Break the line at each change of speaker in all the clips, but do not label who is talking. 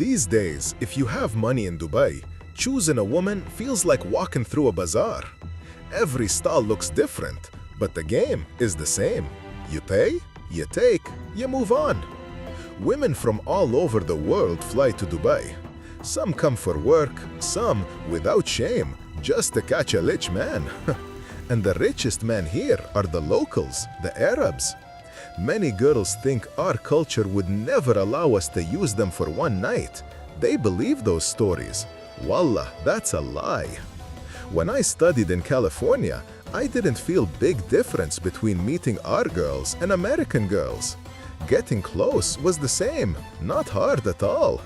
These days, if you have money in Dubai, choosing a woman feels like walking through a bazaar. Every stall looks different, but the game is the same. You pay, you take, you move on. Women from all over the world fly to Dubai. Some come for work, some, without shame, just to catch a rich man. And the richest men here are the locals, the Arabs. Many girls think our culture would never allow us to use them for one night. They believe those stories. Wallah, that's a lie. When I studied in California, I didn't feel big difference between meeting our girls and American girls. Getting close was the same, not hard at all.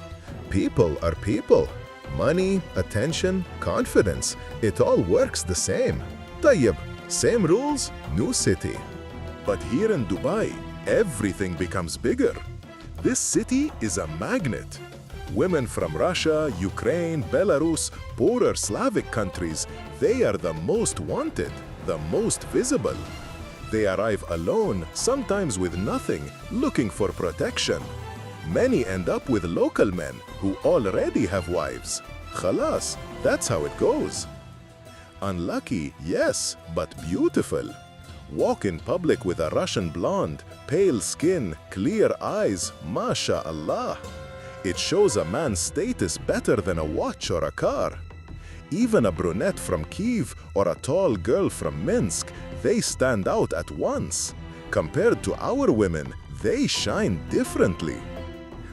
People are people. Money, attention, confidence, it all works the same. Tayyib, same rules, new city.
But here in Dubai, everything becomes bigger. This city is a magnet. Women from Russia, Ukraine, Belarus, poorer Slavic countries, they are the most wanted, the most visible. They arrive alone, sometimes with nothing, looking for protection. Many end up with local men who already have wives. Khalas, that's how it goes. Unlucky, yes, but beautiful. Walk in public with a Russian blonde, pale skin, clear eyes, mashallah. It shows a man's status better than a watch or a car. Even a brunette from Kyiv or a tall girl from Minsk, they stand out at once. Compared to our women, they shine differently.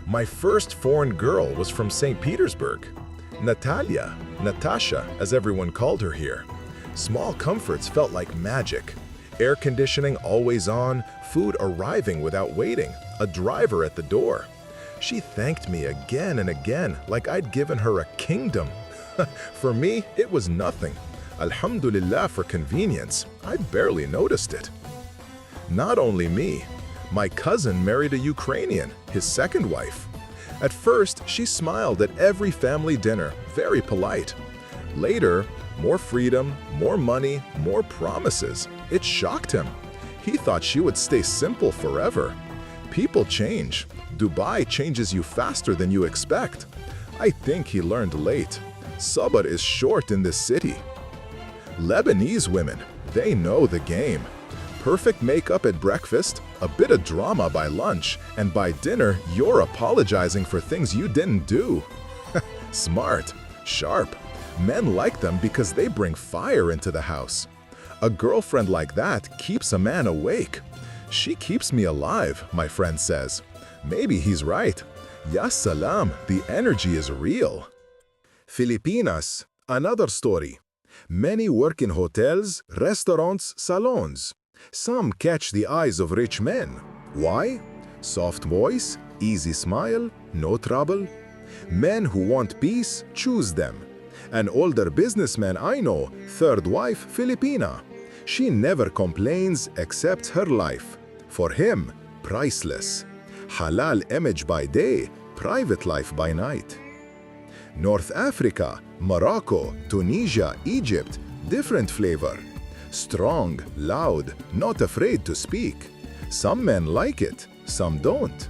My first foreign girl was from St. Petersburg. Natalia, Natasha, as everyone called her here. Small comforts felt like magic. Air conditioning always on, food arriving without waiting, a driver at the door. She thanked me again and again like I'd given her a kingdom. For me, it was nothing. Alhamdulillah for convenience, I barely noticed it. Not only me, my cousin married a Ukrainian, his second wife. At first, she smiled at every family dinner, very polite. Later, more freedom, more money, more promises. It shocked him. He thought she would stay simple forever. People change. Dubai changes you faster than you expect. I think he learned late. Sabr is short in this city. Lebanese women, they know the game. Perfect makeup at breakfast, a bit of drama by lunch, and by dinner, you're apologizing for things you didn't do. Smart, sharp. Men like them because they bring fire into the house. A girlfriend like that keeps a man awake. She keeps me alive, my friend says. Maybe he's right. Ya salam, the energy is real.
Filipinas, another story. Many work in hotels, restaurants, salons. Some catch the eyes of rich men. Why? Soft voice, easy smile, no trouble. Men who want peace choose them. An older businessman I know, third wife, Filipina. She never complains, accepts her life. For him, priceless. Halal image by day, private life by night. North Africa, Morocco, Tunisia, Egypt, different flavor. Strong, loud, not afraid to speak. Some men like it, some don't.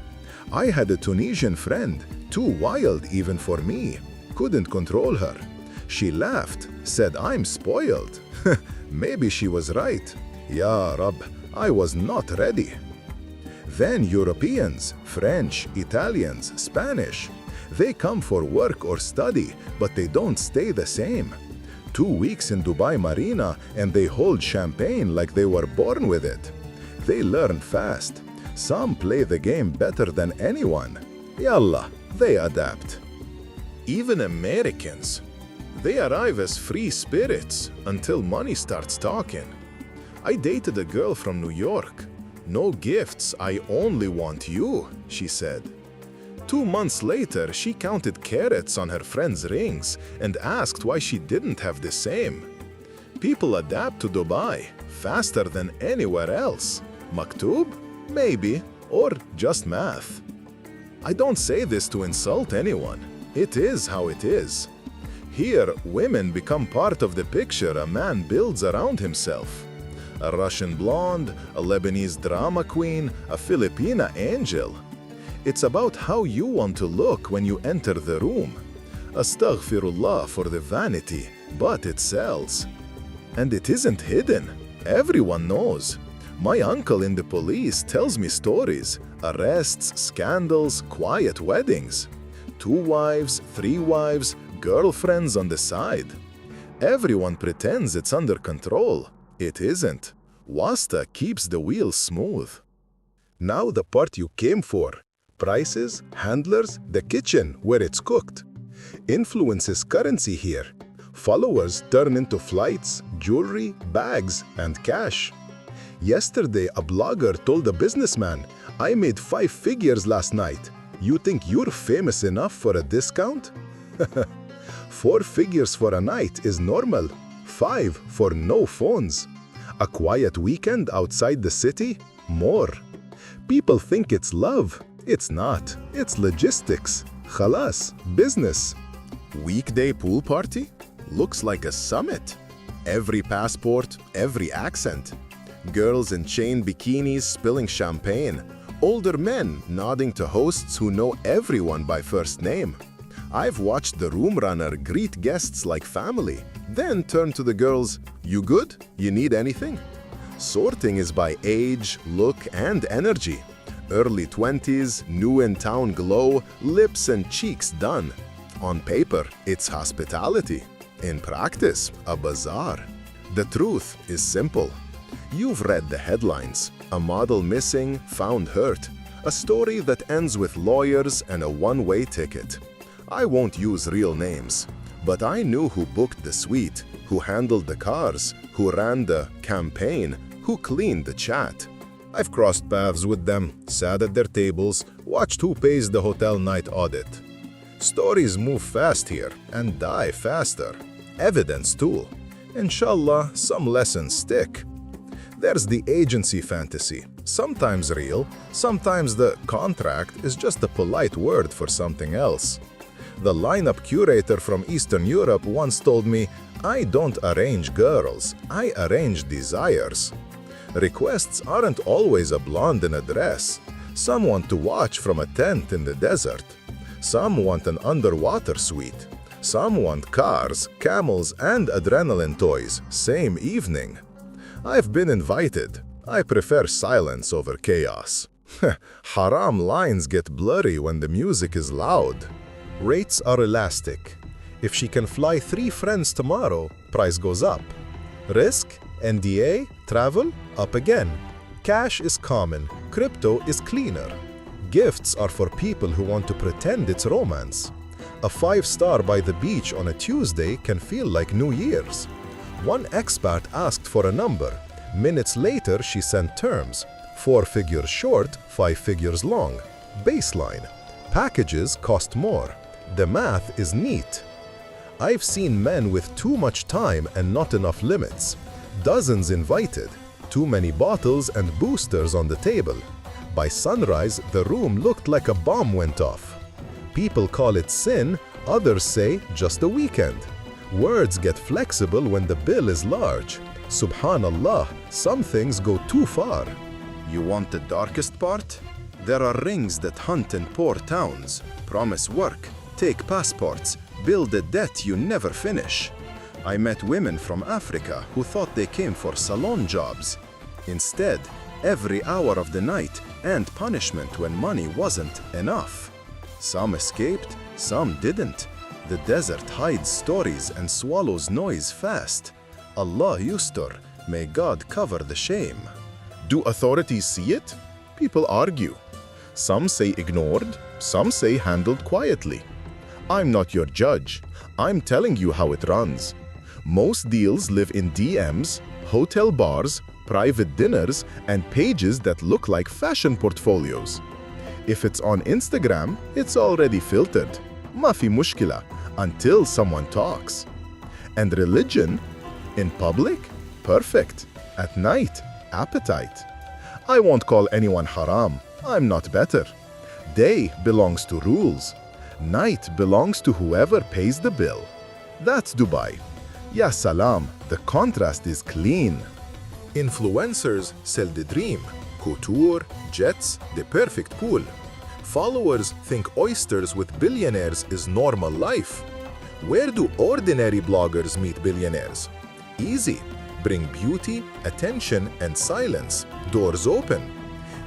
I had a Tunisian friend, too wild even for me. Couldn't control her. She laughed, said I'm spoiled. Maybe she was right. Ya Rab, I was not ready. Then Europeans, French, Italians, Spanish. They come for work or study, but they don't stay the same. 2 weeks in Dubai Marina and they hold champagne like they were born with it. They learn fast. Some play the game better than anyone. Yallah, they adapt. Even Americans, they arrive as free spirits until money starts talking. I dated a girl from New York. No gifts, I only want you, she said. 2 months later, she counted carats on her friends' rings and asked why she didn't have the same. People adapt to Dubai faster than anywhere else. Maktub? Maybe, or just math. I don't say this to insult anyone. It is how it is. Here, women become part of the picture a man builds around himself. A Russian blonde, a Lebanese drama queen, a Filipina angel.
It's about how you want to look when you enter the room. Astaghfirullah for the vanity, but it sells. And it isn't hidden. Everyone knows. My uncle in the police tells me stories, arrests, scandals, quiet weddings. 2 wives, 3 wives, girlfriends on the side. Everyone pretends it's under control. It isn't. Wasta keeps the wheels smooth. Now the part you came for. Prices, handlers, the kitchen where it's cooked. Influence is currency here. Followers turn into flights, jewelry, bags, and cash. Yesterday, a blogger told a businessman, "I made 5 figures last night. You think you're famous enough for a discount?" 4 figures for a night is normal. 5 for no phones. A quiet weekend outside the city? More. People think it's love. It's not. It's logistics. Khalas, business. Weekday pool party? Looks like a summit. Every passport, every accent. Girls in chain bikinis spilling champagne. Older men nodding to hosts who know everyone by first name. I've watched the room runner greet guests like family, then turn to the girls, "You good? You need anything?" Sorting is by age, look, and energy. Early 20s, new in town glow, lips and cheeks done. On paper, it's hospitality. In practice, a bazaar. The truth is simple. You've read the headlines. A model missing, found hurt. A story that ends with lawyers and a one-way ticket. I won't use real names, but I knew who booked the suite, who handled the cars, who ran the campaign, who cleaned the chat. I've crossed paths with them, sat at their tables, watched who pays the hotel night audit. Stories move fast here and die faster. Evidence too. Inshallah, some lessons stick. There's the agency fantasy, sometimes real, sometimes the contract is just a polite word for something else. The lineup curator from Eastern Europe once told me, "I don't arrange girls, I arrange desires." Requests aren't always a blonde in a dress. Some want to watch from a tent in the desert. Some want an underwater suite. Some want cars, camels, and adrenaline toys, same evening. I've been invited. I prefer silence over chaos. Haram lines get blurry when the music is loud. Rates are elastic. If she can fly 3 friends tomorrow, price goes up. Risk, NDA, travel, up again. Cash is common, crypto is cleaner. Gifts are for people who want to pretend it's romance. A 5-star by the beach on a Tuesday can feel like New Year's. One expat asked for a number. Minutes later, she sent terms. 4 figures short, 5 figures long. Baseline. Packages cost more. The math is neat. I've seen men with too much time and not enough limits. Dozens invited. Too many bottles and boosters on the table. By sunrise, the room looked like a bomb went off. People call it sin, others say just a weekend. Words get flexible when the bill is large. Subhanallah, some things go too far. You want the darkest part? There are rings that hunt in poor towns, promise work, take passports, build a debt you never finish. I met women from Africa who thought they came for salon jobs. Instead, every hour of the night and punishment when money wasn't enough. Some escaped, some didn't. The desert hides stories and swallows noise fast. Allah yustur, may God cover the shame. Do authorities see it? People argue. Some say ignored, some say handled quietly. I'm not your judge. I'm telling you how it runs. Most deals live in DMs, hotel bars, private dinners, and pages that look like fashion portfolios. If it's on Instagram, it's already filtered. Ma fi mushkila, until someone talks. And religion? In public? Perfect. At night? Appetite. I won't call anyone haram. I'm not better. Day belongs to rules. Night belongs to whoever pays the bill. That's Dubai. Ya salam, the contrast is clean. Influencers sell the dream. Couture, jets, the perfect pool.
Followers think oysters with billionaires is normal life. Where do ordinary bloggers meet billionaires? Easy. Bring beauty, attention, and silence. Doors open.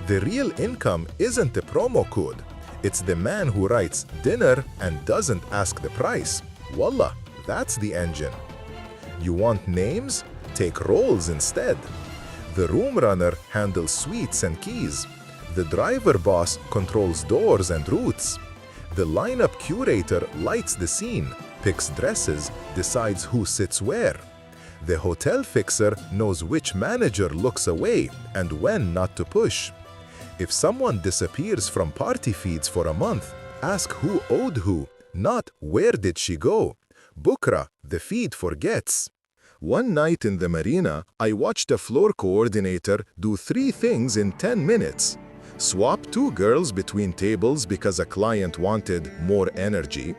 The real income isn't the promo code. It's the man who writes dinner and doesn't ask the price. Wallah, that's the engine. You want names? Take roles instead. The room runner handles suites and keys. The driver boss controls doors and routes. The lineup curator lights the scene, picks dresses, decides who sits where. The hotel fixer knows which manager looks away and when not to push. If someone disappears from party feeds for a month, ask who owed who, not where did she go. Bukra, the feed forgets. One night in the marina, I watched a floor coordinator do 3 things in 10 minutes. Swap 2 girls between tables because a client wanted more energy,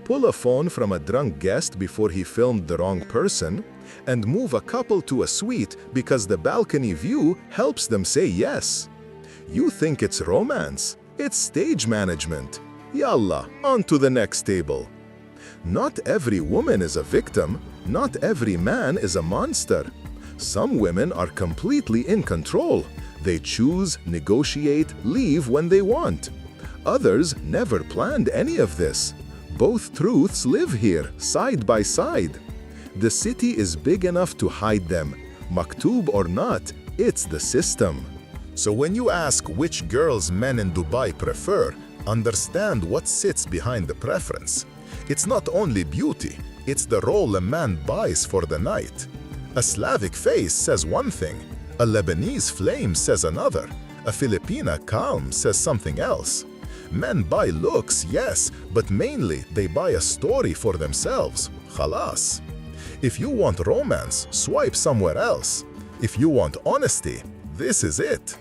pull a phone from a drunk guest before he filmed the wrong person, and move a couple to a suite because the balcony view helps them say yes. You think it's romance? It's stage management. Yalla, on to the next table. Not every woman is a victim. Not every man is a monster. Some women are completely in control. They choose, negotiate, leave when they want. Others never planned any of this. Both truths live here, side by side. The city is big enough to hide them. Maktub or not, it's the system. So when you ask which girls men in Dubai prefer, understand what sits behind the preference. It's not only beauty, it's the role a man buys for the night. A Slavic face says one thing, a Lebanese flame says another, a Filipina calm says something else. Men buy looks, yes, but mainly they buy a story for themselves. Khalas. If you want romance, swipe somewhere else. If you want honesty, this is it.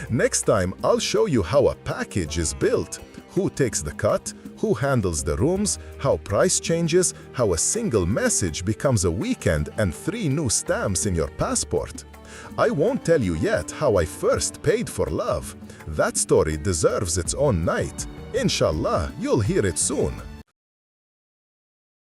Next time, I'll show you how a package is built, who takes the cut, who handles the rooms, how price changes, how a single message becomes a weekend and 3 new stamps in your passport. I won't tell you yet how I first paid for love. That story deserves its own night. Inshallah, you'll hear it soon.